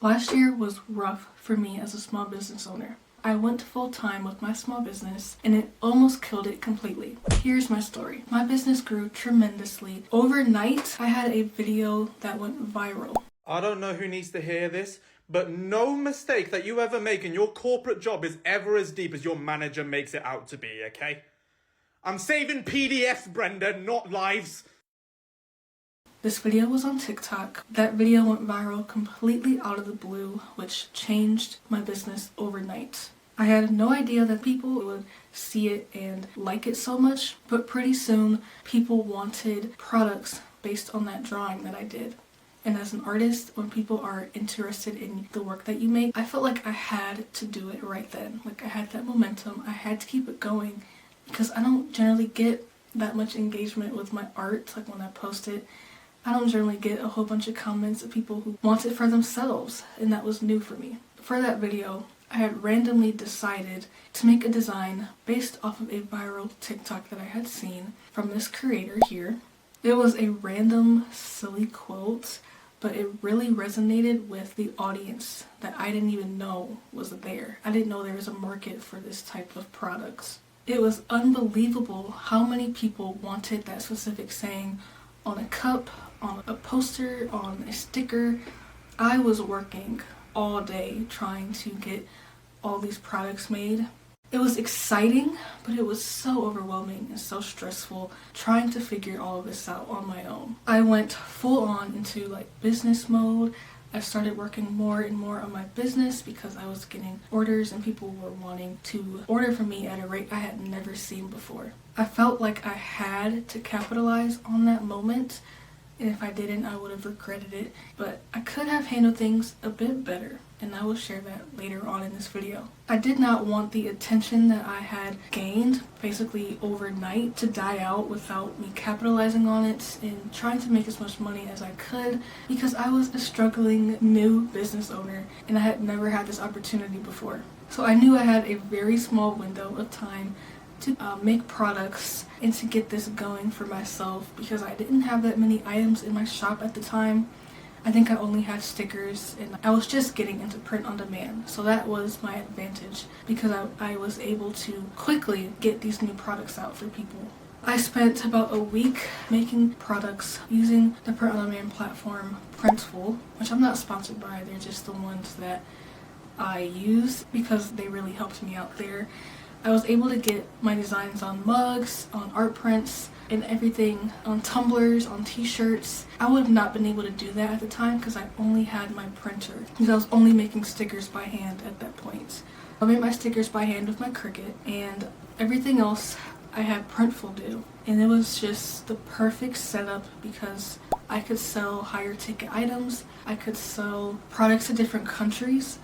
Last year was rough for me as a small business owner. I went full time with my small business and it almost killed it completely. Here's my story. My business grew tremendously. Overnight, I had a video that went viral. I don't know who needs to hear this, but no mistake that you ever make in your corporate job is ever as deep as your manager makes it out to be, okay? I'm saving PDFs, Brenda, not lives. This video was on TikTok. That video went viral completely out of the blue, which changed my business overnight. I had no idea that people would see it and like it so much, but pretty soon people wanted products based on that drawing that I did. And as an artist, when people are interested in the work that you make, I felt like I had to do it right then. Like I had that momentum, I had to keep it going because I don't generally get that much engagement with my art, like when I post it. I don't generally get a whole bunch of comments of people who want it for themselves, and that was new for me. For that video, I had randomly decided to make a design based off of a viral TikTok that I had seen from this creator here. It was a random silly quote, but it really resonated with the audience that I didn't even know was there. I didn't know there was a market for this type of products. It was unbelievable how many people wanted that specific saying on a cup, on a poster, on a sticker. I was working all day trying to get all these products made. It was exciting, but it was so overwhelming and so stressful trying to figure all of this out on my own. I went full on into business mode. I started working more and more on my business because I was getting orders and people were wanting to order from me at a rate I had never seen before. I felt like I had to capitalize on that moment, and if I didn't, I would have regretted it. But I could have handled things a bit better, and I will share that later on in this video. I did not want the attention that I had gained basically overnight to die out without me capitalizing on it and trying to make as much money as I could, because I was a struggling new business owner and I had never had this opportunity before. So I knew I had a very small window of time to make products and to get this going for myself, because I didn't have that many items in my shop at the time. I think I only had stickers and I was just getting into print on demand. So that was my advantage because I was able to quickly get these new products out for people. I spent about a week making products using the print on demand platform Printful, which I'm not sponsored by. They're just the ones that I use because they really helped me out there. I was able to get my designs on mugs, on art prints, and everything, on tumblers, on t-shirts. I would have not been able to do that at the time because I only had my printer, because I was only making stickers by hand at that point. I made my stickers by hand with my Cricut, and everything else I had Printful do. And it was just the perfect setup because I could sell higher ticket items, I could sell products to different countries,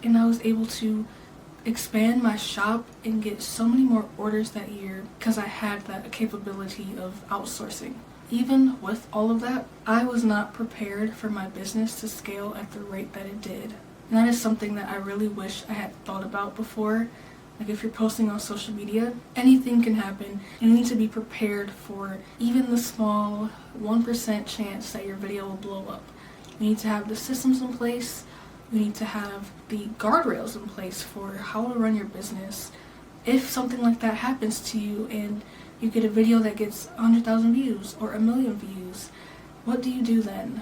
and I was able to expand my shop and get so many more orders that year because I had that capability of outsourcing. Even with all of that, I was not prepared for my business to scale at the rate that it did. And that is something that I really wish I had thought about before. Like if you're posting on social media, anything can happen. You need to be prepared for even the small 1% chance that your video will blow up. You need to have the systems in place. You need to have the guardrails in place for how to run your business. If something like that happens to you and you get a video that gets 100,000 views or 1 million views, what do you do then?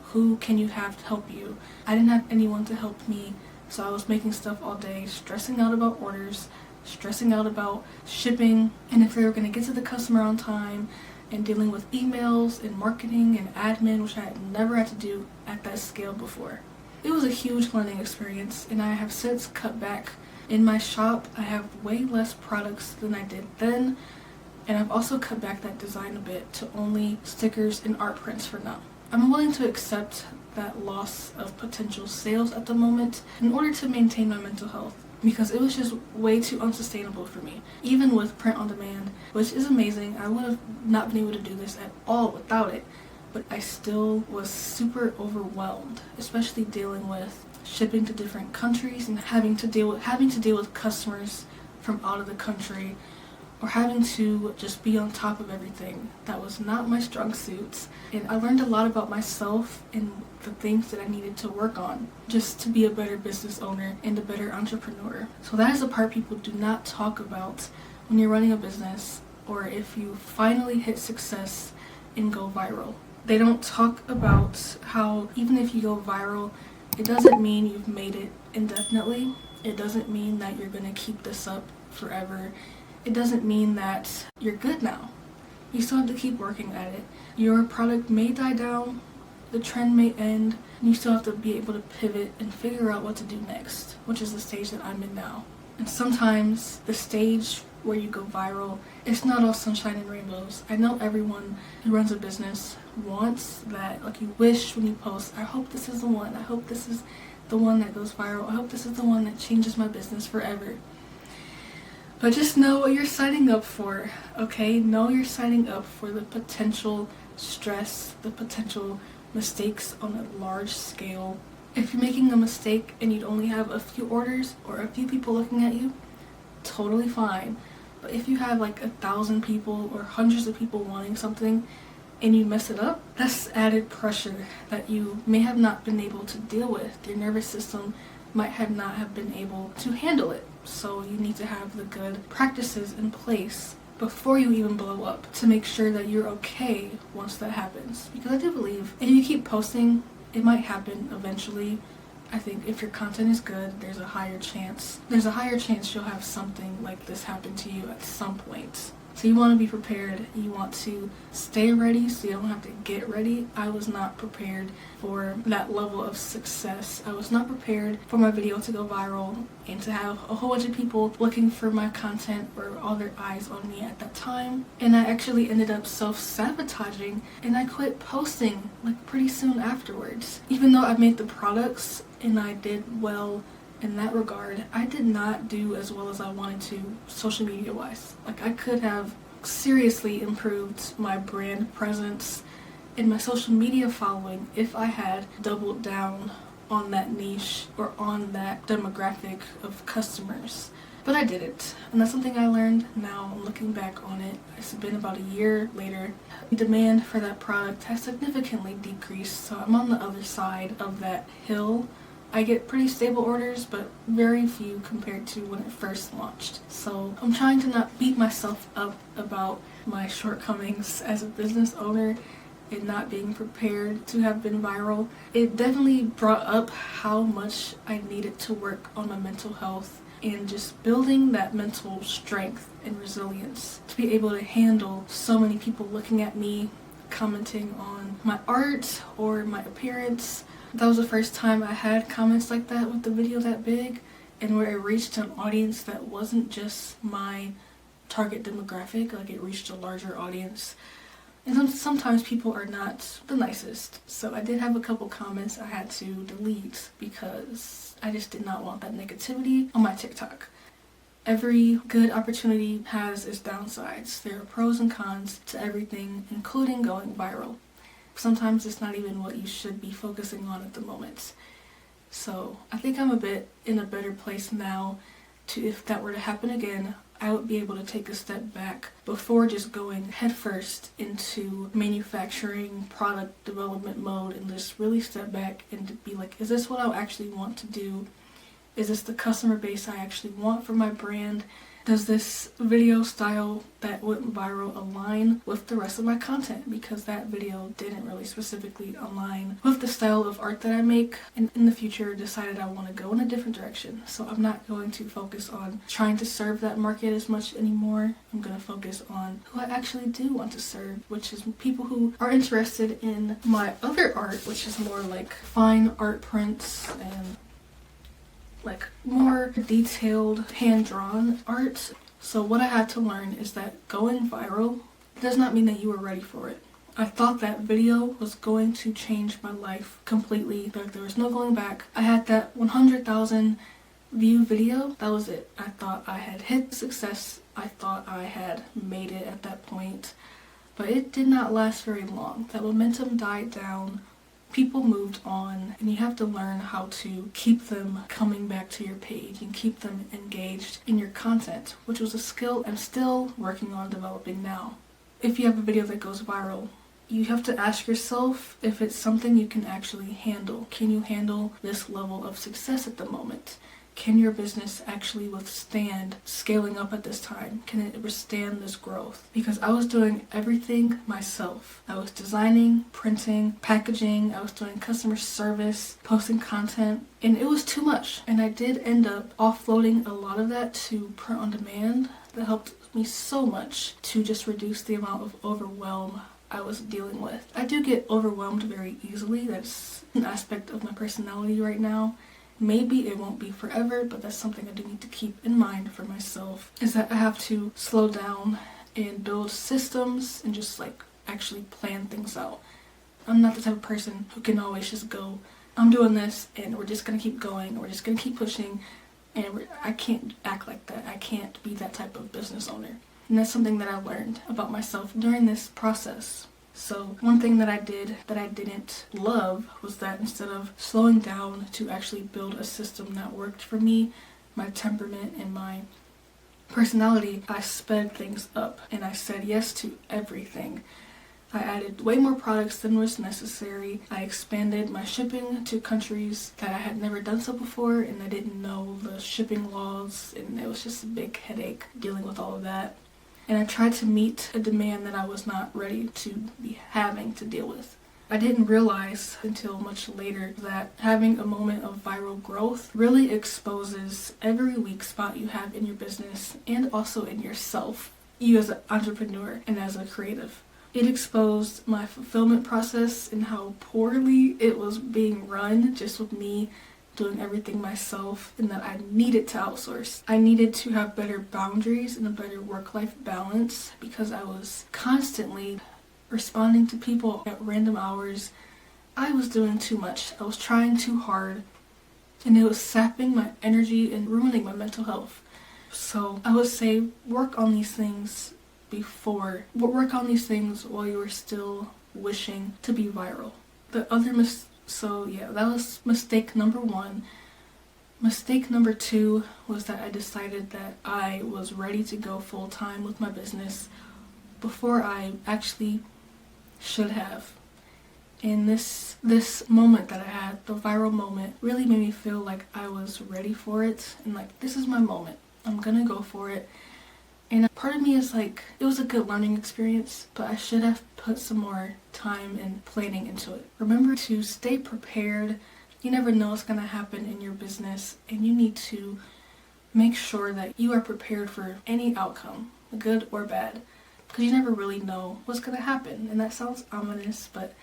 Who can you have to help you? I didn't have anyone to help me, so I was making stuff all day, stressing out about orders, stressing out about shipping, and if they were going to get to the customer on time, and dealing with emails and marketing and admin, which I had never had to do at that scale before. It was a huge learning experience, and I have since cut back. In my shop, I have way less products than I did then, and I've also cut back that design a bit to only stickers and art prints for now. I'm willing to accept that loss of potential sales at the moment in order to maintain my mental health, because it was just way too unsustainable for me. Even with print on demand, which is amazing, I would have not been able to do this at all without it. But I still was super overwhelmed, especially dealing with shipping to different countries and having to deal with customers from out of the country or having to just be on top of everything. That was not my strong suit. And I learned a lot about myself and the things that I needed to work on just to be a better business owner and a better entrepreneur. So that is the part people do not talk about when you're running a business, or if you finally hit success and go viral. They don't talk about how even if you go viral, it doesn't mean you've made it indefinitely. It doesn't mean that you're going to keep this up forever. It doesn't mean that you're good now. You still have to keep working at it. Your product may die down, the trend may end, and you still have to be able to pivot and figure out what to do next, which is the stage that I'm in now. And sometimes the stage where you go viral, it's not all sunshine and rainbows. I know everyone who runs a business wants that. Like, you wish when you post, I hope this is the one. I hope this is the one that goes viral. I hope this is the one that changes my business forever. But just know what you're signing up for, okay? Know you're signing up for the potential stress, the potential mistakes on a large scale. If you're making a mistake and you'd only have a few orders or a few people looking at you, totally fine. But if you have like 1,000 people or hundreds of people wanting something and you mess it up, that's added pressure that you may have not been able to deal with. Your nervous system might not have been able to handle it. So you need to have the good practices in place before you even blow up to make sure that you're okay once that happens. Because I do believe if you keep posting, it might happen eventually. I think if your content is good, there's a higher chance you'll have something like this happen to you at some point. So you want to be prepared. You want to stay ready so you don't have to get ready. I was not prepared for that level of success. I was not prepared for my video to go viral and to have a whole bunch of people looking for my content or all their eyes on me at that time. And I actually ended up self-sabotaging and I quit posting like pretty soon afterwards. Even though I made the products and I did well in that regard, I did not do as well as I wanted to social media wise. Like, I could have seriously improved my brand presence and my social media following if I had doubled down on that niche or on that demographic of customers. But I didn't, and that's something I learned now looking back on it. It's been about a year later. The demand for that product has significantly decreased, so I'm on the other side of that hill. I get pretty stable orders, but very few compared to when it first launched. So I'm trying to not beat myself up about my shortcomings as a business owner and not being prepared to have been viral. It definitely brought up how much I needed to work on my mental health and just building that mental strength and resilience to be able to handle so many people looking at me, commenting on my art or my appearance. That was the first time I had comments like that with the video that big, and where it reached an audience that wasn't just my target demographic, like it reached a larger audience. And sometimes people are not the nicest. So I did have a couple comments I had to delete because I just did not want that negativity on my TikTok. Every good opportunity has its downsides. There are pros and cons to everything, including going viral. Sometimes it's not even what you should be focusing on at the moment. So I think I'm in a better place now to, if that were to happen again, I would be able to take a step back before just going headfirst into manufacturing, product development mode, and just really step back and to be like, is this what I actually want to do? Is this the customer base I actually want for my brand? Does this video style that went viral align with the rest of my content? Because that video didn't really specifically align with the style of art that I make, and in the future decided I want to go in a different direction. So I'm not going to focus on trying to serve that market as much anymore. I'm going to focus on who I actually do want to serve, which is people who are interested in my other art, which is more like fine art prints and like more detailed hand-drawn art. So what I had to learn is that going viral does not mean that you are ready for it. I thought that video was going to change my life completely. Like, there was no going back. I had that 100,000 view video. That was it. I thought I had hit success. I thought I had made it at that point. But it did not last very long. That momentum died down People moved on, and you have to learn how to keep them coming back to your page and keep them engaged in your content, which was a skill I'm still working on developing now. If you have a video that goes viral, you have to ask yourself if it's something you can actually handle. Can you handle this level of success at the moment? Can your business actually withstand scaling up at this time? Can it withstand this growth? Because I was doing everything myself. I was designing, printing, packaging, I was doing customer service, posting content, and it was too much. And I did end up offloading a lot of that to print on demand. That helped me so much to just reduce the amount of overwhelm I was dealing with. I do get overwhelmed very easily. That's an aspect of my personality right now. Maybe it won't be forever, but that's something I do need to keep in mind for myself, is that I have to slow down and build systems and just like actually plan things out. I'm not the type of person who can always just go, I'm doing this and we're just gonna keep going, we're just gonna keep pushing, and I can't act like that. I can't be that type of business owner. And that's something that I learned about myself during this process. So one thing that I did that I didn't love was that instead of slowing down to actually build a system that worked for me, my temperament and my personality, I sped things up and I said yes to everything. I added way more products than was necessary. I expanded my shipping to countries that I had never done so before, and I didn't know the shipping laws, and it was just a big headache dealing with all of that. And I tried to meet a demand that I was not ready to be having to deal with. I didn't realize until much later that having a moment of viral growth really exposes every weak spot you have in your business and also in yourself, you as an entrepreneur and as a creative. It exposed my fulfillment process and how poorly it was being run, just with me doing everything myself, and that I needed to outsource. I needed to have better boundaries and a better work-life balance because I was constantly responding to people at random hours. I was doing too much. I was trying too hard, and it was sapping my energy and ruining my mental health. So I would say work on these things while you were still wishing to be viral. That was mistake number 1. Mistake number 2 was that I decided that I was ready to go full time with my business before I actually should have. And this moment that I had, the viral moment, really made me feel like I was ready for it and like, this is my moment. I'm gonna go for it. And part of me is like, it was a good learning experience, but I should have put some more time and planning into it. Remember to stay prepared. You never know what's going to happen in your business, and you need to make sure that you are prepared for any outcome, good or bad, because you never really know what's going to happen. And that sounds ominous, but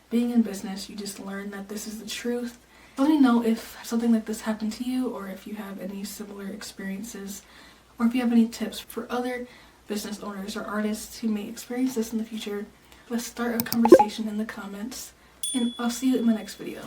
being in business, you just learn that this is the truth. Let me know if something like this happened to you, or if you have any similar experiences, or if you have any tips for other business owners or artists who may experience this in the future. Let's start a conversation in the comments, and I'll see you in my next video.